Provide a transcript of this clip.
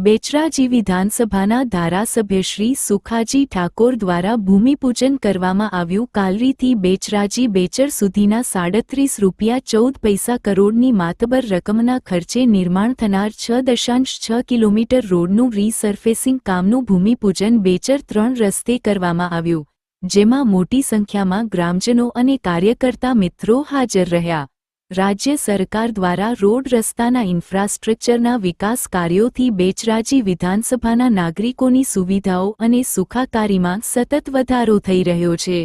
બેચરાજી વિધાનસભાના ધારાસભ્ય શ્રી સુખાજી ઠાકોર દ્વારા ભૂમિપૂજન કરવામાં આવ્યું। કાલરીથી બેચરાજી બેચર સુધીના 37.14 કરોડની માતબર રકમના ખર્ચે નિર્માણ થનાર 6.6 કિલોમીટર રોડનું રીસર્ફેસિંગ કામનું ભૂમિપૂજન બેચર 3 રસ્તે કરવામાં આવ્યું, જેમાં મોટી સંખ્યામાં ગ્રામજનો અને કાર્યકર્તા મિત્રો હાજર રહ્યા। રાજ્ય સરકાર દ્વારા રોડ રસ્તાના ઇન્ફ્રાસ્ટ્રક્ચરના વિકાસ કાર્યોથી બેચરાજી વિધાનસભાના નાગરિકોની સુવિધાઓ અને સુખાકારીમાં સતત વધારો થઈ રહ્યો છે।